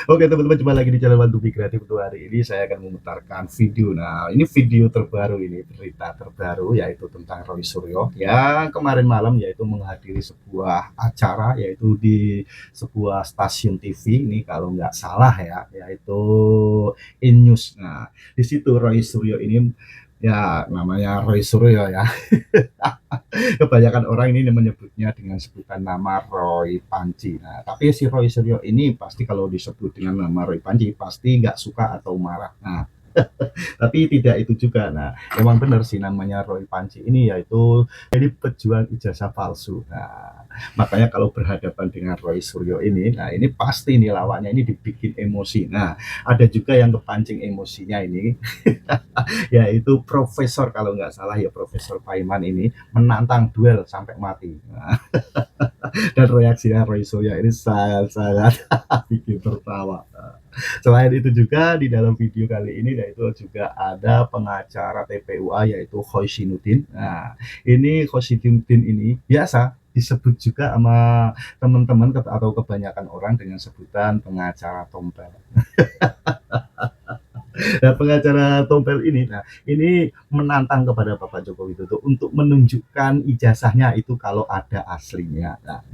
Oke teman-teman, jumpa lagi di channel Bantu Kreatif. Untuk hari ini saya akan memutarkan video. Nah, ini video terbaru, ini berita terbaru yaitu tentang Roy Suryo yang kemarin malam yaitu menghadiri sebuah acara yaitu di sebuah stasiun TV ini kalau nggak salah ya, yaitu In-News. Nah, di situ Roy Suryo ini ya namanya Roy Suryo ya. Kebanyakan orang ini menyebutnya dengan sebutan nama Roy Panci. Nah, tapi si Roy Suryo ini pasti kalau disebut dengan nama Roy Panci pasti nggak suka atau marah. Nah, tapi tidak itu juga. Nah, memang benar sih namanya Roy Panci ini yaitu jadi pejuang ijazah palsu. Nah, makanya kalau berhadapan dengan Roy Suryo ini, nah ini pasti nih lawannya ini dibikin emosi. Nah, ada juga yang kepancing emosinya ini, yaitu Profesor kalau nggak salah ya Profesor Paiman ini menantang duel sampai mati. Nah, dan reaksinya Roy Suryo ini sangat-sangat bikin tertawa. Selain itu juga di dalam video kali ini yaitu juga ada pengacara TPUA yaitu Khosinuddin. Nah, ini Khosinuddin ini biasa disebut juga sama teman-teman atau kebanyakan orang dengan sebutan pengacara tompel. Nah, pengacara tompel ini, nah ini menantang kepada Bapak Joko Widodo untuk menunjukkan ijazahnya itu kalau ada aslinya. Nah,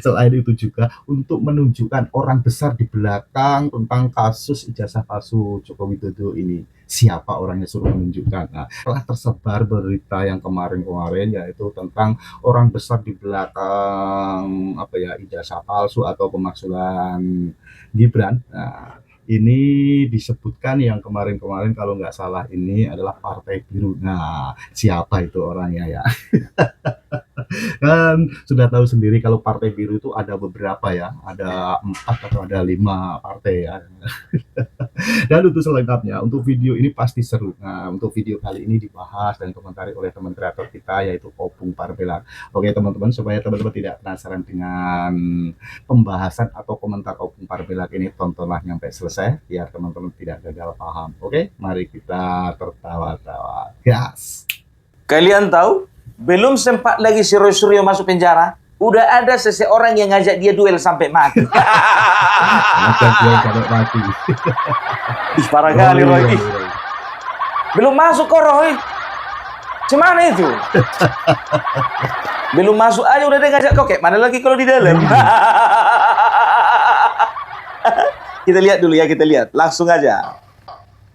selain itu juga untuk menunjukkan orang besar di belakang tentang kasus ijazah palsu Joko Widodo ini. Siapa orangnya suruh menunjukkan. Nah, telah tersebar berita yang kemarin-kemarin yaitu tentang orang besar di belakang apa ya ijazah palsu atau pemaksulan Gibran. Nah, ini disebutkan yang kemarin-kemarin kalau nggak salah ini adalah Partai Biru. Nah, siapa itu orangnya ya? Kan sudah tahu sendiri kalau Partai Biru itu ada beberapa ya, ada 4 atau ada 5 partai ya. Dan untuk selengkapnya, untuk video ini pasti seru. Nah, untuk video kali ini dibahas dan komentari oleh teman kreator kita yaitu Opung Parbelan. Oke teman-teman, supaya teman-teman tidak penasaran dengan pembahasan atau komentar Opung Parbelan ini, tontonlah sampai selesai biar teman-teman tidak gagal paham. Oke, mari kita tertawa-tawa. Gas. Kalian tahu, belum sempat lagi si Roy Suryo masuk penjara, udah ada seseorang yang ngajak dia duel sampai mati. Ngajak duel sampai mati. Ih, parah kali Roy. Ih, belum masuk kok Roy. Cemana itu? Belum masuk aja udah dia ngajak kau, kayak mana lagi kalau di dalam? Kita lihat dulu ya, kita lihat. Langsung aja.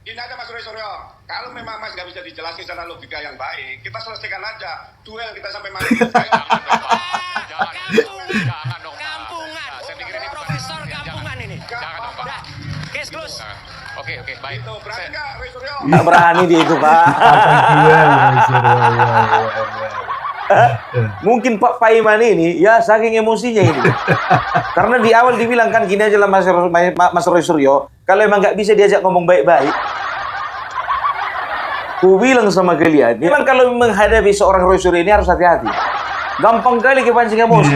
Ini aja Mas Roy Suryo. Kalau memang Mas nggak bisa dijelasin secara logika yang baik, kita selesaikan aja. Duel kita sampai mati. Jangan dong, kampungan. Saya pikir ini profesor kampungan ini. Jangan dong, Pak. Case close. Oke, baik. Itu berani nggak Roy Suryo? Nggak berani dia itu, Pak. Mungkin Pak Paiman ini ya saking emosinya ini. Karena di awal dibilang kan gini aja lah Mas Roy Suryo, kalau emang nggak bisa diajak ngomong baik-baik, ku bilang sama kalian, memang kalau menghadapi seorang Roy Suryo ini harus hati-hati. Gampang kali kepancing emosi.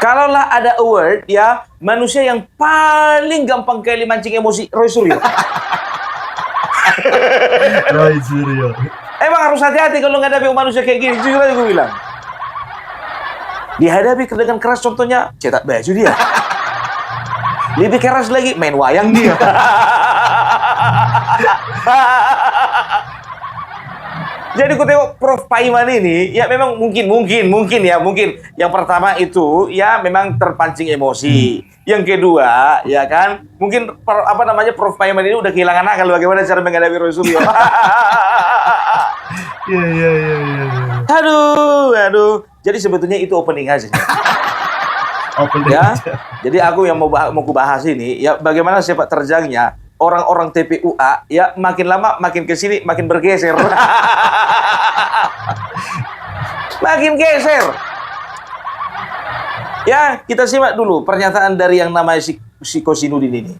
Kalaulah ada award ya, manusia yang paling gampang kali mancing emosi Roy Suryo. Roy Suryo. Emang harus hati-hati kalau menghadapi manusia kayak gini. Jujur aja gue bilang. Dihadapi dengan keras, contohnya cetak baju dia. Lebih keras lagi main wayang dia. Jadi ku tengok Prof Paiman ini ya memang mungkin yang pertama itu ya memang terpancing emosi. Yang kedua ya kan mungkin Prof Paiman ini udah kehilangan akal bagaimana cara menghadapi Roy Suryo. Iya. Aduh. Jadi sebetulnya itu opening aja. Opening Ya. aja. Jadi aku yang mau ku bahas ini ya bagaimana sepak terjangnya orang-orang TPUA ya makin lama makin kesini makin bergeser. Makin geser. Ya, kita simak dulu pernyataan dari yang namanya si Khosinuddin ini.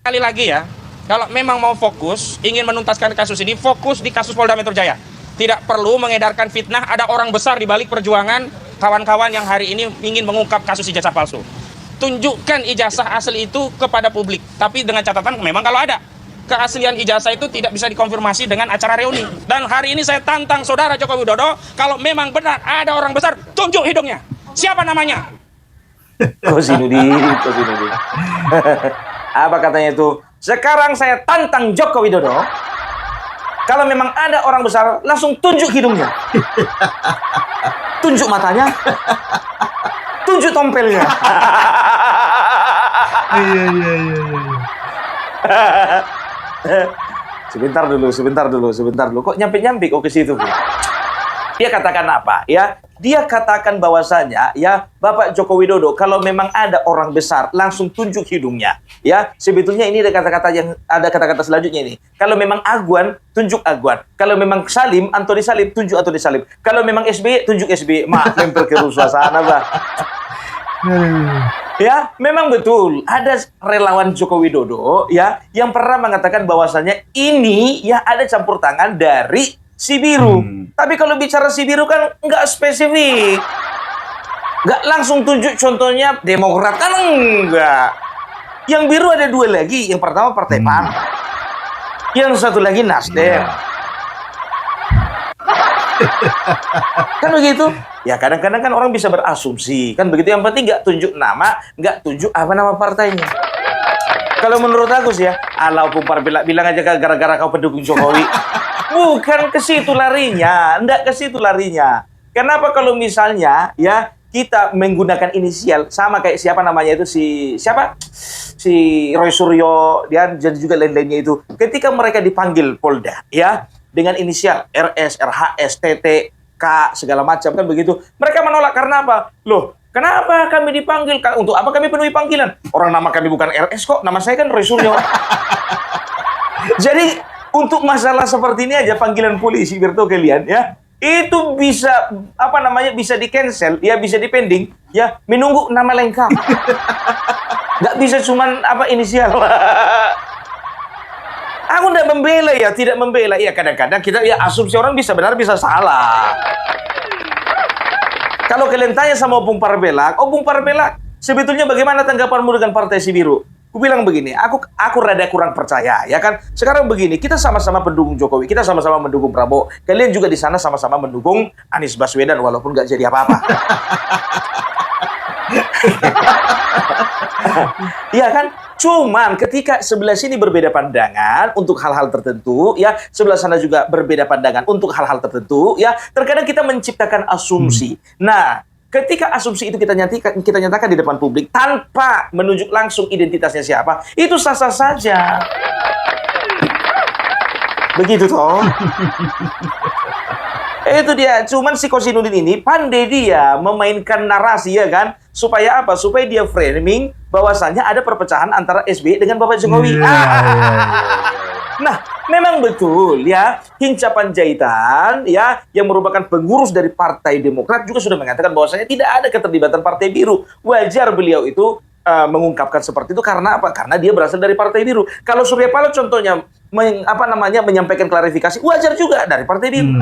Sekali lagi ya, kalau memang mau fokus, ingin menuntaskan kasus ini, fokus di kasus Polda Metro Jaya. Tidak perlu mengedarkan fitnah, ada orang besar di balik perjuangan kawan-kawan yang hari ini ingin mengungkap kasus ijazah palsu. Tunjukkan ijazah asli itu kepada publik. Tapi dengan catatan memang kalau ada keaslian ijazah itu tidak bisa dikonfirmasi dengan acara reuni. Dan hari ini saya tantang saudara Joko Widodo, kalau memang benar ada orang besar, tunjuk hidungnya. Siapa namanya? Kosinudin. Apa katanya itu? Sekarang saya tantang Joko Widodo. Kalau memang ada orang besar, langsung tunjuk hidungnya. Tunjuk matanya. Tunjuk tompelnya. Sebentar dulu. Kok nyampe kok ke situ? Dia katakan apa? Ya, dia katakan bahwasanya ya Bapak Joko Widodo kalau memang ada orang besar langsung tunjuk hidungnya. Ya, sebetulnya ini ada kata-kata selanjutnya ini. Kalau memang Agwan, tunjuk Agwan. Kalau memang Salim, Antoni Salim, tunjuk Antoni Salim. Kalau memang SBY, tunjuk SBY. Memperkeruh suasana, Bah. Ya, memang betul ada relawan Joko Widodo ya yang pernah mengatakan bahwasanya ini ya ada campur tangan dari si biru. Tapi kalau bicara si biru kan nggak spesifik. Nggak langsung tunjuk contohnya Demokrat kan enggak. Yang biru ada dua lagi. Yang pertama Partai PAN. Yang satu lagi Nasdem. Kan begitu? Ya kadang-kadang kan orang bisa berasumsi. Kan begitu, yang penting nggak tunjuk nama, nggak tunjuk apa nama partainya. Kalau menurut aku sih ya, alah Pumpar bilang aja gara-gara kau pendukung Jokowi. Bukan ke situ larinya, enggak ke situ larinya. Kenapa kalau misalnya ya kita menggunakan inisial sama kayak siapa namanya itu si Roy Suryo dan juga lain-lainnya itu. Ketika mereka dipanggil Polda ya dengan inisial RS, RHS, TT, K segala macam kan begitu. Mereka menolak karena apa? Loh, kenapa kami dipanggil? Untuk apa kami penuhi panggilan? Orang nama kami bukan RS kok, nama saya kan Roy Suryo. Jadi untuk masalah seperti ini aja panggilan polisi biar tahu kalian ya. Itu bisa bisa di cancel, ya bisa dipending, ya menunggu nama lengkap. Nggak bisa cuman inisial. Aku tidak membela ya kadang-kadang kita ya asumsi orang bisa benar bisa salah. Kalau kalian tanya sama Bung Parbelak, Bung Parbelak, sebetulnya bagaimana tanggapanmu dengan Partai Sibiru? Aku bilang begini, aku rada kurang percaya, ya kan? Sekarang begini, kita sama-sama pendukung Jokowi, kita sama-sama mendukung Prabowo. Kalian juga di sana sama-sama mendukung Anies Baswedan, walaupun nggak jadi apa-apa. Iya kan? Cuman ketika sebelah sini berbeda pandangan untuk hal-hal tertentu, ya sebelah sana juga berbeda pandangan untuk hal-hal tertentu, ya terkadang kita menciptakan asumsi. Nah, ketika asumsi itu kita nyatakan di depan publik tanpa menunjuk langsung identitasnya siapa, itu sah-sah saja. Begitu toh. Itu dia. Cuman si Kosinudin ini pandai dia memainkan narasi ya kan, supaya apa? Supaya dia framing bahwasannya ada perpecahan antara SBY dengan Bapak Jokowi. Nah, memang betul ya, Hinca Panjaitan ya yang merupakan pengurus dari Partai Demokrat juga sudah mengatakan bahwasanya tidak ada keterlibatan Partai Biru. Wajar beliau itu mengungkapkan seperti itu karena apa? Karena dia berasal dari Partai Biru. Kalau Surya Paloh contohnya menyampaikan klarifikasi, wajar juga dari Partai Biru.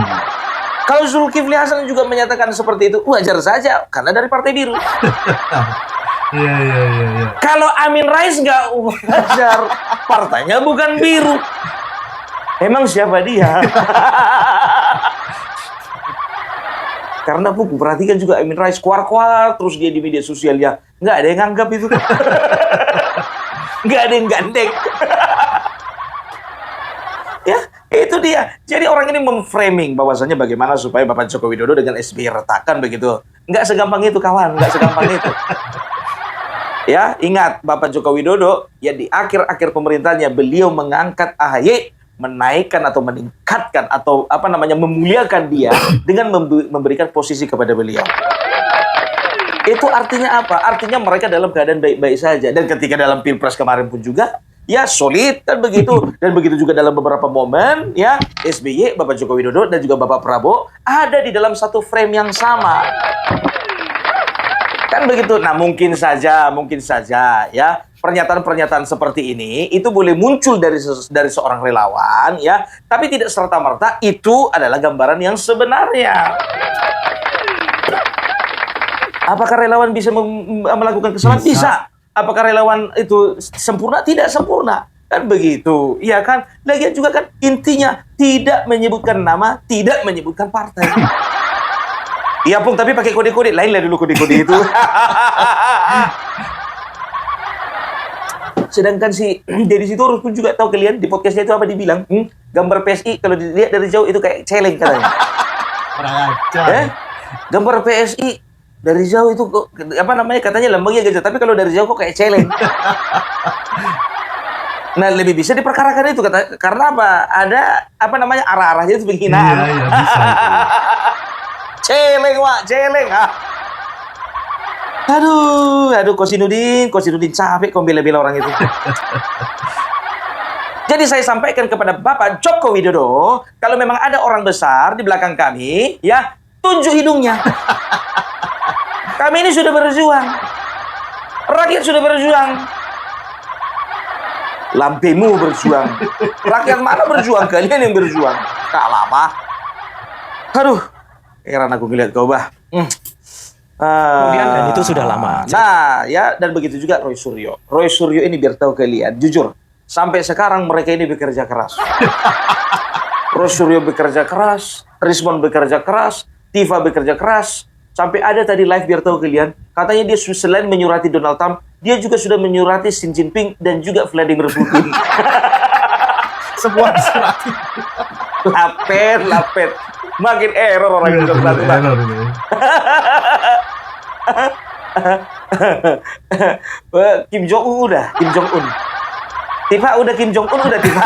Kalau Zulkifli Hasan juga menyatakan seperti itu, wajar saja karena dari Partai Biru. Iya. Kalau Amin Rais nggak wajar, partainya bukan biru. Emang siapa dia? Karena aku perhatikan juga Amin Rais kuar-kuar terus dia di media sosial ya, nggak ada yang nganggap itu, nggak ada yang gandeng. Ya, itu dia. Jadi orang ini memframing bahwasanya bagaimana supaya Bapak Joko Widodo dengan SBY retakan begitu. Nggak segampang itu kawan, nggak segampang itu. Ya, ingat Bapak Joko Widodo ya di akhir-akhir pemerintahnya beliau mengangkat AHY, menaikkan atau meningkatkan atau memuliakan dia dengan memberikan posisi kepada beliau. Itu artinya apa? Artinya mereka dalam keadaan baik-baik saja. Dan ketika dalam Pilpres kemarin pun juga ya solid kan begitu. Dan begitu juga dalam beberapa momen ya SBY, Bapak Joko Widodo dan juga Bapak Prabowo ada di dalam satu frame yang sama. Kan begitu. Nah, mungkin saja ya pernyataan-pernyataan seperti ini itu boleh muncul dari seorang relawan ya, tapi tidak serta-merta itu adalah gambaran yang sebenarnya. Apakah relawan bisa melakukan kesalahan? Bisa. Apakah relawan itu sempurna? Tidak sempurna. Kan begitu. Iya kan? Lagian juga kan intinya tidak menyebutkan nama, tidak menyebutkan partai. Iya Pung, tapi pakai kode-kode lain lah dulu kode-kode itu. Sedangkan si Deddy Sitorus pun juga tahu kalian di podcastnya itu apa dibilang, gambar PSI kalau dilihat dari jauh itu kayak celeng katanya. Gambar PSI dari jauh itu kok, apa namanya, katanya lambangnya gajah, tapi kalau dari jauh kok kayak celeng. Nah, lebih bisa diperkarakan itu karena apa? Ada apa namanya, arah-arahnya itu penghinaan. Iya, bisa itu. Celeng, Wak, celeng. Aduh, Kosinudin capek kau bela-bela orang itu. Jadi saya sampaikan kepada Bapak Joko Widodo, kalau memang ada orang besar di belakang kami, ya, tunjuk hidungnya. Kami ini sudah berjuang. Rakyat sudah berjuang. Lampemu berjuang. Rakyat mana berjuang? Kalian yang berjuang. Tak lama. Aduh, heran aku ngeliat kau, Bah. Kemudian dan itu sudah lama. Nah, ya, dan begitu juga Roy Suryo. Roy Suryo ini biar tahu kalian, jujur, sampai sekarang mereka ini bekerja keras. Roy Suryo bekerja keras, Rizwan bekerja keras, Tifa bekerja keras. Sampai ada tadi live biar tahu kalian, katanya dia selain menyurati Donald Trump, dia juga sudah menyurati Xi Jinping dan juga Vladimir Putin. Semua disurati. Lapet. Makin error orang itu melakukan. Kim Jong Un udah, Kim Jong Un. Tifa udah, Kim Jong Un udah, Tifa.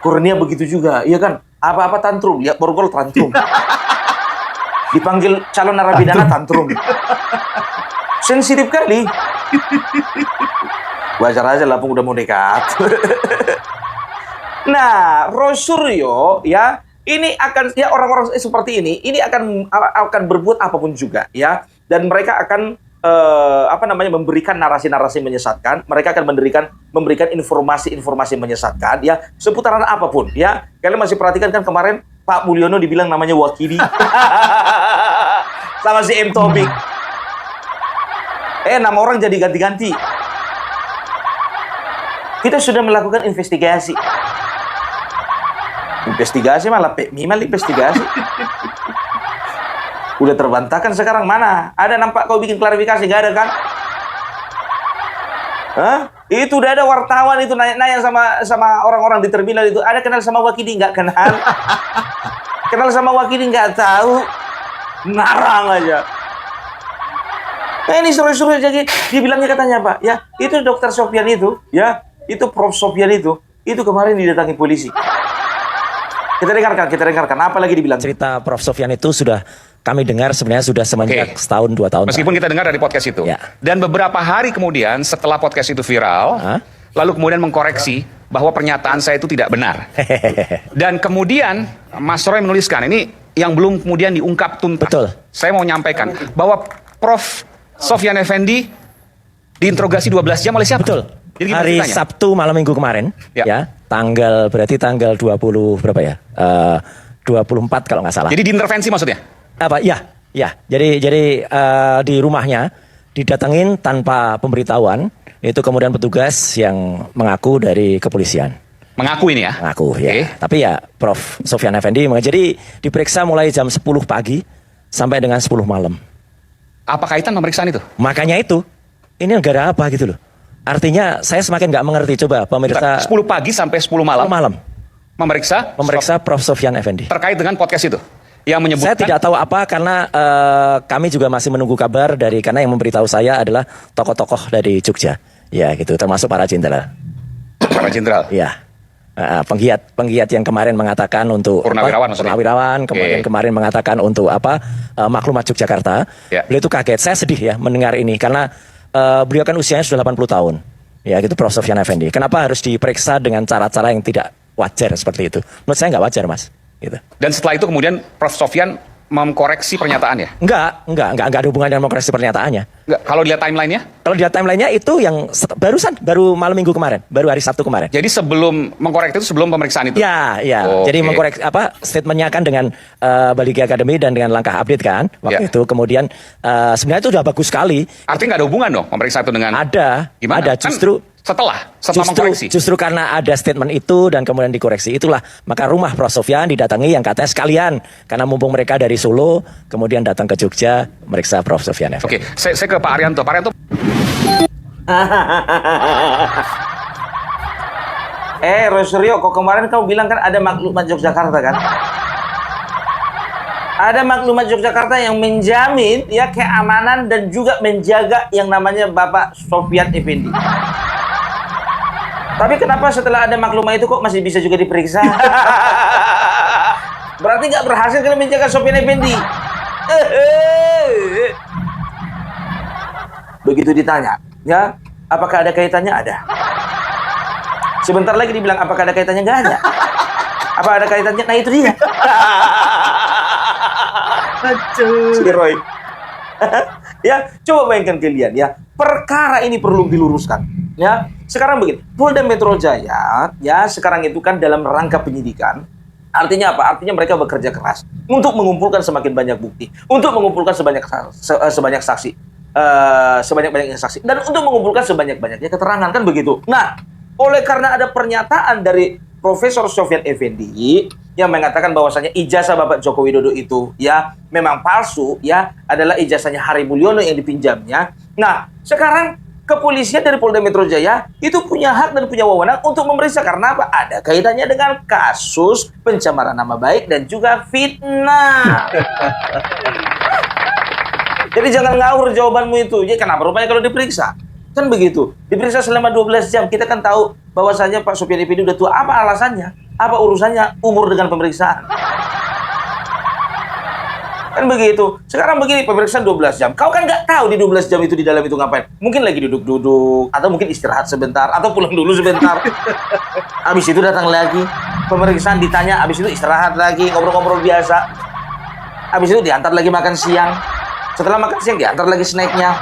Kurnia begitu juga, iya kan? Apa-apa tantrum, ya borgol tantrum. Dipanggil calon narapidana tantrum. Sensitif kali. Wajar aja Lampung udah mau dekat. Nah, Roy Suryo ya, ini akan, ya, orang-orang seperti ini akan berbuat apapun juga ya, dan mereka akan memberikan narasi-narasi menyesatkan. Mereka akan memberikan informasi-informasi menyesatkan ya, seputaran apapun ya. Kalian masih perhatikan kan kemarin Pak Mulyono dibilang namanya Wakili sama si M Tobik. Nama orang jadi ganti-ganti. Kita sudah melakukan investigasi malah Mimal investigasi. Udah terbantahkan sekarang, mana? Ada nampak kau bikin klarifikasi, gak ada kan? Hah? Itu udah ada wartawan itu nanya sama orang-orang di terminal itu, ada kenal sama Wakili? Nggak kenal. Kenal sama Wakili nggak tahu. Ngarang aja. Nah, ini seru-seru aja. Dibilangnya katanya Pak, ya, itu Dokter Sofyan itu, ya, itu Prof Sofyan itu kemarin didatangi polisi. Kita dengarkan. Apa lagi dibilang? Cerita Prof Sofyan itu sudah kami dengar sebenarnya sudah semenjak setahun 2 tahun. Meskipun kita dengar dari podcast itu. Ya. Dan beberapa hari kemudian setelah podcast itu viral, lalu kemudian mengkoreksi bahwa pernyataan saya itu tidak benar. Dan kemudian Mas Roy menuliskan, ini yang belum kemudian diungkap tuntas. Betul. Saya mau menyampaikan bahwa Prof Sofyan Effendi diinterogasi 12 jam oleh siapa? Betul. Jadi gimana hari ceritanya? Sabtu malam minggu kemarin, ya, tanggal 20 berapa ya? 24 kalau nggak salah. Jadi diintervensi maksudnya? Apa? Ya. Jadi di rumahnya didatengin tanpa pemberitahuan. Itu kemudian petugas yang mengaku dari kepolisian. Mengaku ini ya? Mengaku, ya. Tapi ya Prof Sofyan Effendi jadi diperiksa mulai jam 10 pagi sampai dengan 10 malam. Apa kaitan pemeriksaan itu? Makanya itu, ini negara apa gitu loh. Artinya saya semakin nggak mengerti. Coba pemirsa. 10 pagi sampai 10 malam? 10 malam. Memeriksa Prof Sofyan Effendi. terkait dengan podcast itu? Yang menyebutkan... Saya tidak tahu apa karena kami juga masih menunggu kabar karena yang memberitahu saya adalah tokoh-tokoh dari Jogja. Ya gitu, termasuk para jenderal. Para jenderal? Ya. Penggiat yang kemarin mengatakan untuk Purnawirawan, kemudian kemarin mengatakan untuk maklumat Yogyakarta. Ya. Beliau itu kaget. Saya sedih ya mendengar ini karena beliau kan usianya sudah 80 tahun. Ya gitu, Prof Sofyan Effendi. Kenapa harus diperiksa dengan cara-cara yang tidak wajar seperti itu? Menurut saya nggak wajar, Mas. Gitu. Dan setelah itu kemudian Prof Sofyan mengkoreksi pernyataannya? Enggak ada hubungan dengan mengkoreksi pernyataannya. Enggak, kalau dilihat timelinenya? Kalau dilihat timelinenya itu yang baru malam minggu kemarin, baru hari Sabtu kemarin. Jadi sebelum mengkoreksi itu sebelum pemeriksaan itu? Ya. Jadi mengkoreksi statementnya kan dengan Baligi Academy dan dengan langkah update kan waktu itu. Kemudian sebenarnya itu udah bagus sekali. Artinya nggak ada hubungan dong pemeriksaan itu dengan? Ada. Gimana? Ada justru. setelah mengkoreksi. Justru karena ada statement itu dan kemudian dikoreksi, itulah maka rumah Prof. Sofyan didatangi yang katanya sekalian, karena mumpung mereka dari Solo kemudian datang ke Jogja meriksa Prof. Sofyan Effendi. Oke, saya ke Pak Arianto. Pak Arianto. Rosario, kok kemarin kamu bilang kan ada maklumat Yogyakarta kan? Ada maklumat Yogyakarta yang menjamin ya keamanan dan juga menjaga yang namanya Bapak Sofyan Effendi. Tapi kenapa setelah ada maklumat itu kok masih bisa juga diperiksa? Berarti nggak berhasil kalian menjaga Sofyan Effendi. Begitu ditanya, ya, apakah ada kaitannya? Ada. Sebentar lagi dibilang apakah ada kaitannya? Nggak ada. Apa ada kaitannya? Nah itu dia. Si Roy. Ya, coba bayangkan kalian ya. Perkara ini perlu diluruskan. Ya, sekarang begini. Polda Metro Jaya, ya sekarang itu kan dalam rangka penyidikan. Artinya apa? Artinya mereka bekerja keras untuk mengumpulkan semakin banyak bukti, untuk mengumpulkan sebanyak saksi, sebanyak-banyaknya saksi, dan untuk mengumpulkan sebanyak-banyaknya keterangan kan begitu. Nah, oleh karena ada pernyataan dari Profesor Sofyan Effendi yang mengatakan bahwasanya ijazah Bapak Joko Widodo itu ya memang palsu, ya adalah ijazahnya Hari Mulyono yang dipinjamnya. Nah, sekarang kepolisian dari Polda Metro Jaya itu punya hak dan punya wewenang untuk memeriksa karena apa? Ada kaitannya dengan kasus pencemaran nama baik dan juga fitnah. Jadi jangan ngawur jawabanmu itu. Jadi kenapa rupanya kalau diperiksa? Kan begitu. Diperiksa selama 12 jam. Kita kan tahu bahwasanya Pak Sofyan Effendi udah tua. Apa alasannya? Apa urusannya umur dengan pemeriksaan? Kan begitu. Sekarang begini, pemeriksaan 12 jam. Kau kan nggak tahu di 12 jam itu di dalam itu ngapain. Mungkin lagi duduk-duduk, atau mungkin istirahat sebentar, atau pulang dulu sebentar. Habis itu datang lagi. Pemeriksaan ditanya, habis itu istirahat lagi, ngobrol-ngobrol biasa. Habis itu diantar lagi makan siang. Setelah makan siang diantar lagi snacknya.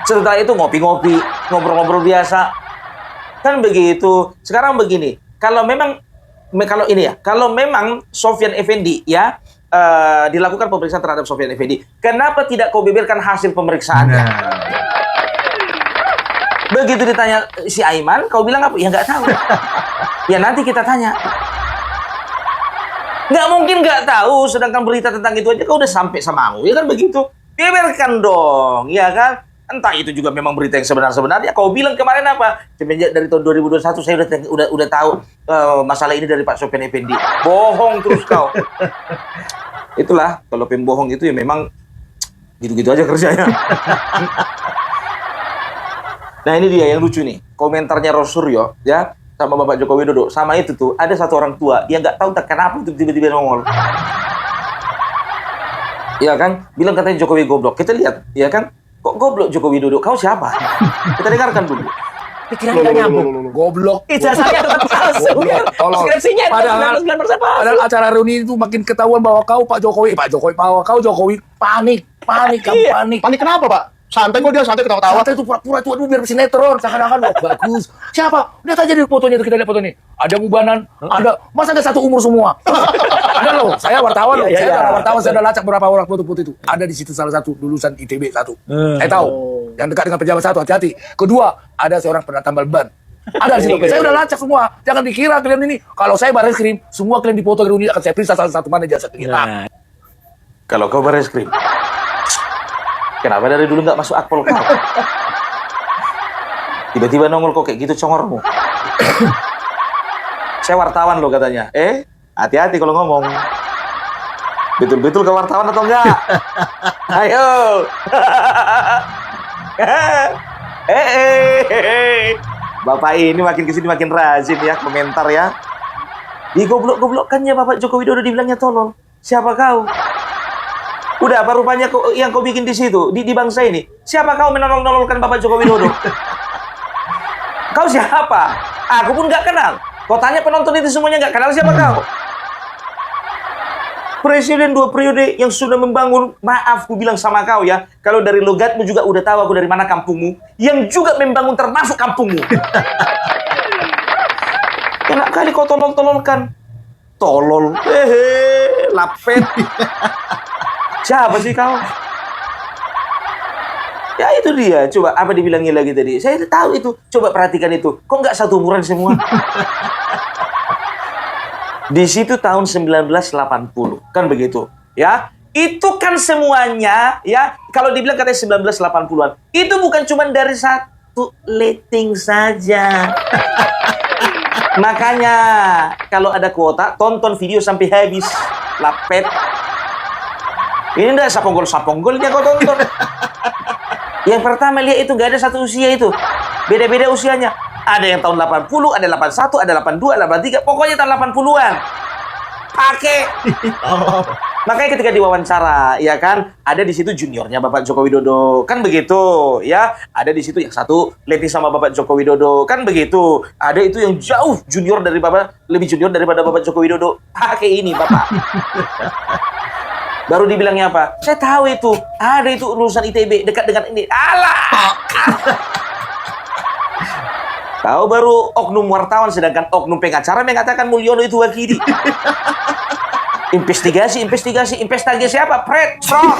Setelah itu ngopi-ngopi, ngobrol-ngobrol biasa. Kan begitu. Sekarang begini, kalau memang Sofyan Effendi ya dilakukan pemeriksaan terhadap Sofyan Effendi, kenapa tidak kau beberkan hasil pemeriksaannya? Begitu ditanya si Aiman, kau bilang apa? Ya nggak tahu. Ya nanti kita tanya. Nggak mungkin nggak tahu, sedangkan berita tentang itu aja kau udah sampai sama aku, ya kan begitu? Beberkan dong, ya kan? Entah itu juga memang berita yang sebenarnya. Kau bilang kemarin apa? Semenjak dari tahun 2021 saya udah tahu masalah ini dari Pak Sofyan Effendi. Bohong terus kau. Itulah kalau pembohong itu ya memang gitu-gitu aja kerjanya. Nah ini dia yang lucu nih. Komentarnya Rosuryo ya sama Bapak Joko Widodo. Sama itu tuh ada satu orang tua dia nggak tahu kenapa itu tiba-tiba nongol. Iya kan? Bilang katanya Jokowi goblok. Kita lihat, ya kan? Kok goblok Joko Widodo? Kau siapa? Kita dengarkan dulu. Pikiran gak nyambung. Goblok. Ijazahnya tetap palsu. Skripsinya Padahal 99% palsu. Padahal acara reuni itu makin ketahuan bahwa kau Jokowi panik Panik kenapa, Pak? Santai kok dia, santai ketawa-tawa. Santai itu pura-pura itu biar sinetron, seakan-akan bagus. Siapa? Lihat aja di fotonya itu, kita lihat foto ini. Ada Mubanan, ada masa ada satu umur semua. Ada loh, saya wartawan loh. Saya wartawan, saya udah lacak berapa orang foto-foto itu. Ada di situ salah satu lulusan ITB satu. Saya tahu. Yang dekat dengan pejabat satu, hati-hati. Kedua, ada seorang pernah tambal ban. Ada di situ. Saya udah lacak semua. Jangan dikira kalian ini. Kalau saya Barreskrim, semua kalian dipoto reuni akan saya periksa salah satu mana jasa kita. Kalau kau Barreskrim, kenapa dari dulu nggak masuk akpol kau? Tiba-tiba nongol kok kayak gitu congormu. Saya wartawan loh katanya. Hati-hati kalau ngomong. Betul-betul ke wartawan atau enggak? Ayo. Bapak ini makin kesini makin rajin ya komentar ya. Di goblok-goblokkannya Bapak Joko Widodo dibilangnya tolol. Siapa kau? Udah apa rupanya yang kau bikin di situ di bangsa ini? Siapa kau menolong-nolongkan Bapak Joko Widodo? Kau siapa? Aku pun nggak kenal. Kau tanya penonton itu semuanya nggak kenal siapa kau? Presiden 2 periode yang sudah membangun, maaf ku bilang sama kau ya, kalau dari logatmu juga udah tahu aku dari mana kampungmu, yang juga membangun termasuk kampungmu. Enak kali kau tolol-tololkan. Tolol. Lapet. Siapa sih kau? Ya itu dia. Coba apa dibilangnya lagi tadi? Saya tahu itu. Coba perhatikan itu. Kok nggak satu umuran semua? Di situ tahun 1980. Kan begitu. Ya. Itu kan semuanya, ya. Kalau dibilang katanya 1980-an. Itu bukan cuma dari satu letting saja. Makanya kalau ada kuota, tonton video sampai habis. Lapet. Ini enggak saponggol-saponggolnya kau tonton. Yang pertama lihat itu nggak ada satu usia itu. Beda-beda usianya. Ada yang tahun 80, ada 81, ada 82, ada 83. Pokoknya tahun 80-an. Pakai. Makanya ketika diwawancara, ya kan, ada di situ juniornya Bapak Joko Widodo, kan begitu, ya. Ada di situ yang satu letting sama Bapak Joko Widodo, kan begitu. Ada itu yang jauh junior dari Bapak, lebih junior daripada Bapak Joko Widodo. Pakai ini, Bapak. Baru dibilangnya apa? Saya tahu itu. Ada itu lulusan ITB dekat dengan ini. Alah. Tahu baru oknum wartawan, sedangkan oknum pengacara mengatakan Mulyono itu wakili. Investigasi apa? Pret, strong.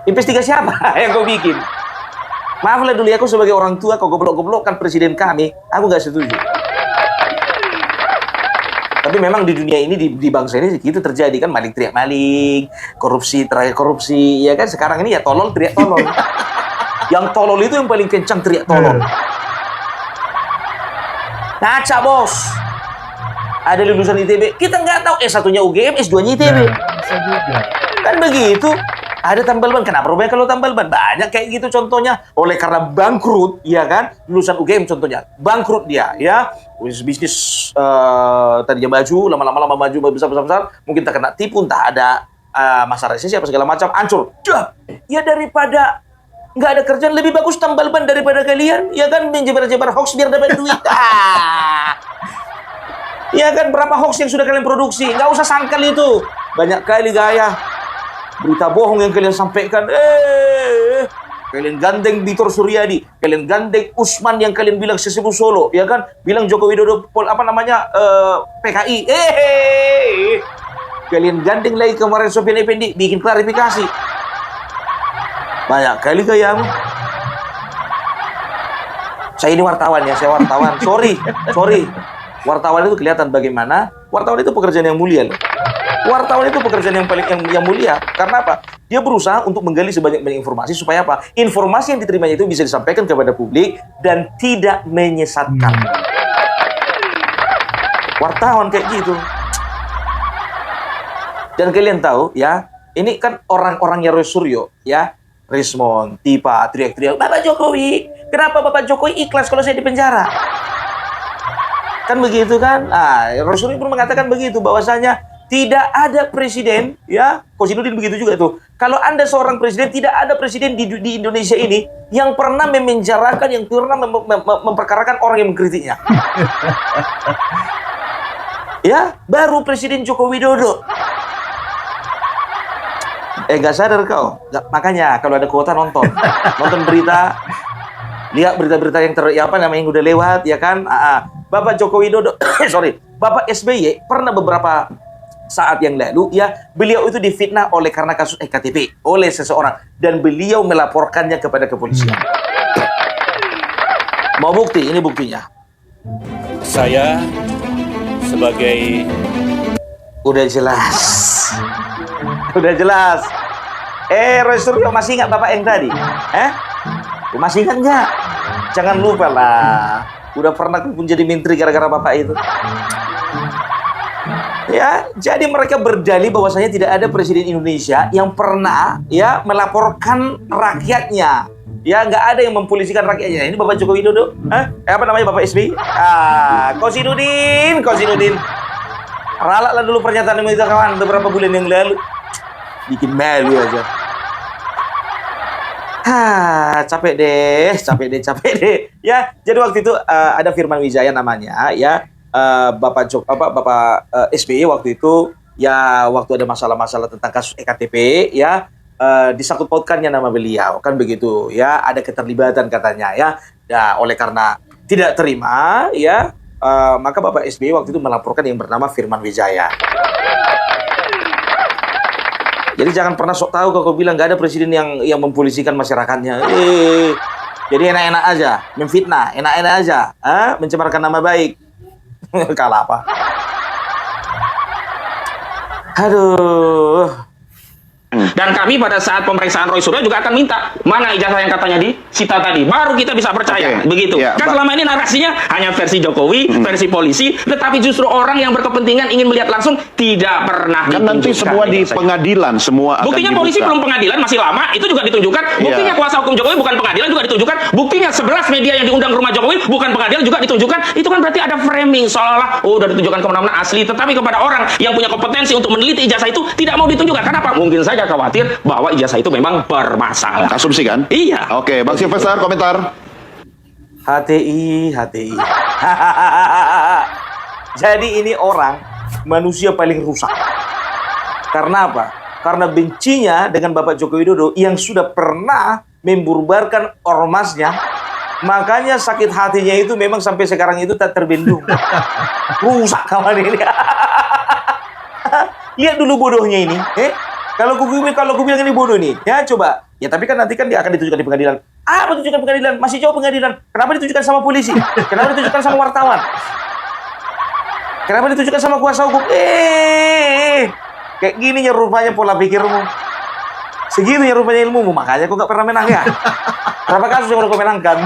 Investigasi apa yang kau bikin? Maaflah dulu aku sebagai orang tua, kau goblok-goblok kan presiden kami. Aku nggak setuju. Tapi memang di dunia ini, di bangsa ini gitu terjadi kan, maling teriak maling, korupsi teriak korupsi, ya kan. Sekarang ini ya tolol teriak tolol. Yang tolol itu yang paling kencang teriak tolol. Ngaca bos. Ada lulusan ITB, kita nggak tahu S1-nya UGM, S2-nya ITB. Bisa juga. Kan begitu. Ada tambal ban. Kenapa rupanya kalau tambal ban? Banyak kayak gitu contohnya. Oleh karena bangkrut, ya kan? Lulusan UGM contohnya. Bangkrut dia, ya. Bisnis tadinya maju, lama-lama maju besar-besar. Mungkin terkena tipu, entah ada masa resesi apa segala macam, hancur. Dah. Ya daripada nggak ada kerjaan, lebih bagus tambal ban daripada kalian, ya kan? Menjebar-jebar hoax biar dapat duit. Ya kan, berapa hoax yang sudah kalian produksi? Nggak usah sangkal itu. Banyak kali gaya. Berita bohong yang kalian sampaikan. Kalian gandeng Vitor Suryadi. Kalian gandeng Usman yang kalian bilang sesepuh Solo. Ya kan? Bilang Joko Widodo, PKI. Kalian gandeng lagi kemarin Sofyan Effendi. Bikin klarifikasi. Banyak kali gayamu. Saya ini wartawan ya, saya wartawan. Sorry. Wartawan itu kelihatan bagaimana. Wartawan itu pekerjaan yang mulia loh. Wartawan itu pekerjaan yang paling yang mulia. Karena apa? Dia berusaha untuk menggali sebanyak-banyak informasi supaya apa? Informasi yang diterimanya itu bisa disampaikan kepada publik dan tidak menyesatkan. Wartawan kayak gitu. Dan kalian tahu ya, ini kan orang-orangnya Roy Suryo ya, respon, tiba, teriak-teriak, Bapak Jokowi, kenapa Bapak Jokowi ikhlas kalau saya di penjara? Kan begitu kan? Roy pun mengatakan begitu, bahwasanya tidak ada presiden, ya, Kosinudin begitu juga tuh. Kalau Anda seorang presiden, tidak ada presiden di Indonesia ini yang pernah memenjarakan, yang pernah memperkarakan orang yang mengkritiknya. Ya, baru Presiden Joko Widodo. Nggak sadar kau? Makanya kalau ada kuota nonton berita, lihat berita-berita yang udah lewat, ya kan? Bapak Joko Widodo, Bapak SBY pernah beberapa saat yang lalu, ya, beliau itu difitnah oleh karena kasus EKTP oleh seseorang dan beliau melaporkannya kepada kepolisian. Mau bukti? Ini buktinya. Saya sebagai Udah jelas. Roy Suryo masih ingat Bapak yang tadi? Masih ingat nggak? Jangan lupa lah. Udah pernah pun jadi menteri gara-gara Bapak itu. Ya, jadi mereka berdalih bahwasanya tidak ada presiden Indonesia yang pernah ya melaporkan rakyatnya. Ya, nggak ada yang mempolisikan rakyatnya. Ini Bapak Joko Widodo. Apa namanya Bapak SBY? Kosinudin. Ralaklah dulu pernyataan itu kawan beberapa bulan yang lalu. Bikin malu aja. Capek deh. Ya, jadi waktu itu ada Firman Wijaya namanya, ya. Bapak SBY waktu itu, ya, waktu ada masalah-masalah tentang kasus EKTP, ya, disangkut pautkannya nama beliau, kan begitu, ya, ada keterlibatan katanya, ya. Oleh karena tidak terima, ya, maka Bapak SBY waktu itu melaporkan yang bernama Firman Wijaya. Jadi jangan pernah sok tahu kalau kau bilang nggak ada presiden yang mempolisikan masyarakatnya. Jadi enak-enak aja, memfitnah, enak-enak aja, mencemarkan nama baik. Kalah apa? Aduh. Dan kami pada saat pemeriksaan Roy Suryo juga akan minta mana ijazah yang katanya disita tadi, baru kita bisa percaya. Begitu. Kan selama ini narasinya hanya versi Jokowi, versi polisi, tetapi justru orang yang berkepentingan ingin melihat langsung tidak pernah Kan nanti semua di pengadilan, semua akan buktinya dibuka. polisi belum pengadilan, masih lama, itu juga ditunjukkan. Buktinya kuasa hukum Jokowi bukan pengadilan juga ditunjukkan. Buktinya 11 media yang diundang ke rumah Jokowi bukan pengadilan juga ditunjukkan. Itu kan berarti ada framing seolah-olah udah ditunjukkan kemenangan asli, tetapi kepada orang yang punya kompetensi untuk meneliti ijazah itu tidak mau ditunjukkan. Kenapa? Mungkin saja khawatir bahwa ijazah itu memang bermasalah. Asumsi kan? Iya. Oke, Bang Silvester, komentar. HTI. Jadi ini orang manusia paling rusak. Karena apa? Karena bencinya dengan Bapak Joko Widodo yang sudah pernah membubarkan ormasnya. Makanya sakit hatinya itu memang sampai sekarang itu tak terbendung. Rusak kawan ini. Lihat dulu bodohnya ini. Kalau aku bilang ini bodoh nih, ya coba. Ya tapi kan nanti kan dia akan ditunjukkan di pengadilan. Apa ditunjukkan pengadilan? Masih jauh pengadilan. Kenapa ditunjukkan sama polisi? Kenapa ditunjukkan sama wartawan? Kenapa ditunjukkan sama kuasa hukum? Kayak gini ya rupanya pola pikirmu. Segitu ya rupanya ilmumu. Makanya kau gak pernah menang ya. Berapa kasus yang udah kau menangkan?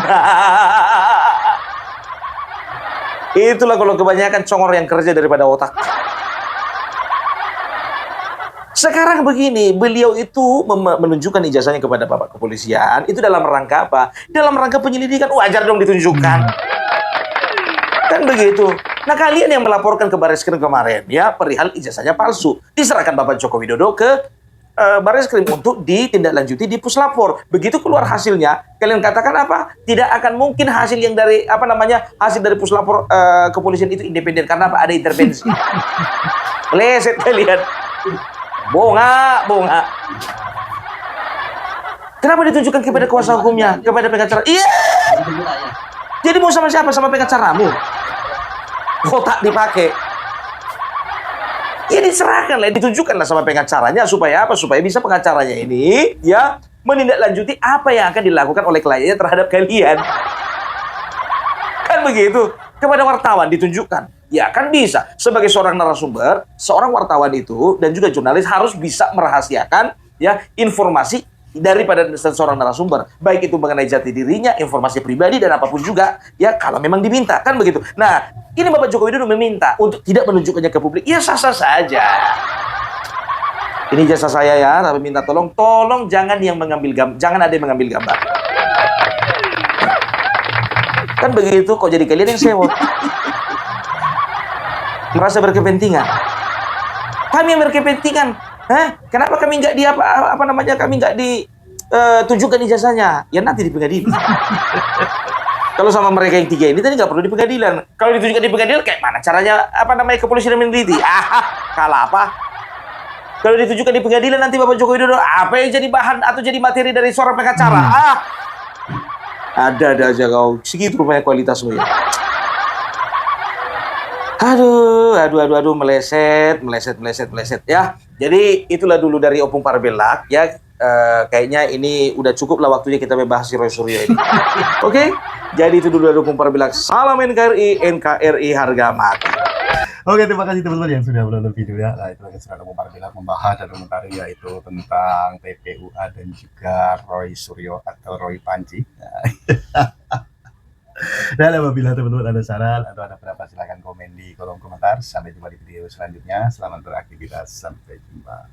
Itulah kalau kebanyakan congor yang kerja daripada otak. Sekarang begini, beliau itu menunjukkan ijazahnya kepada Bapak Kepolisian. Itu dalam rangka apa? Dalam rangka penyelidikan. Wajar dong ditunjukkan. Kan begitu. Nah kalian yang melaporkan ke Barreskrim kemarin, ya perihal ijazahnya palsu. Diserahkan Bapak Joko Widodo ke Barreskrim untuk ditindaklanjuti di Puslapor. Begitu keluar hasilnya, kalian katakan apa? Tidak akan mungkin hasil yang dari, hasil dari Puslapor kepolisian itu independen. Karena apa? Ada intervensi. Leset kalian. Bonga. Kenapa ditunjukkan kepada kuasa hukumnya, kepada pengacara? Iya. Jadi mau sama siapa? Sama pengacaramu? Kotak dipakai. Ya diserahkanlah, ditunjukkanlah sama pengacaranya supaya apa? Supaya bisa pengacaranya ini ya menindaklanjuti apa yang akan dilakukan oleh kliennya terhadap kalian. Kan begitu. Kepada wartawan ditunjukkan. Ya kan bisa. Sebagai seorang narasumber, seorang wartawan itu dan juga jurnalis harus bisa merahasiakan ya informasi daripada seorang narasumber. Baik itu mengenai jati dirinya, informasi pribadi dan apapun juga ya kalau memang diminta. Kan begitu. Nah, ini Bapak Joko Widodo meminta untuk tidak menunjukkannya ke publik. Ya sah-sah saja. Ini jasa saya ya, tapi minta tolong jangan yang mengambil gambar, jangan ada yang mengambil gambar. Kan begitu kok jadi kalian yang sewot. Merasa berkepentingan. Kami yang berkepentingan. Kenapa kami nggak kami nggak ditunjukkan ijazahnya? Ya nanti di pengadilan. Kalau sama mereka yang tiga ini tadi nggak perlu di pengadilan. Kalau ditunjukkan di pengadilan, kayak mana caranya kepolisian meneliti? Kalah apa? Kalau ditunjukkan di pengadilan nanti Bapak Joko Widodo apa yang jadi bahan atau jadi materi dari seorang pengacara? Ada aja kau. Segitu rupanya kualitasmu ya. Aduh, meleset ya. Jadi itulah dulu dari Opung Parbelak ya. Kayaknya ini udah cukup lah waktunya kita membahas si Roy Suryo ini. Oke? Jadi itu dulu dari Opung Parbelak. Salam NKRI harga mati. Oke, terima kasih teman-teman yang sudah menonton videonya. Nah, itu yang sudah Opung Parbelak membahas dan komentari yaitu tentang TPUA dan juga Roy Suryo atau Roy Panji. Dan apabila teman-teman ada saran atau ada pendapat silahkan komen di kolom komentar. Sampai jumpa di video selanjutnya. Selamat beraktivitas. Sampai jumpa.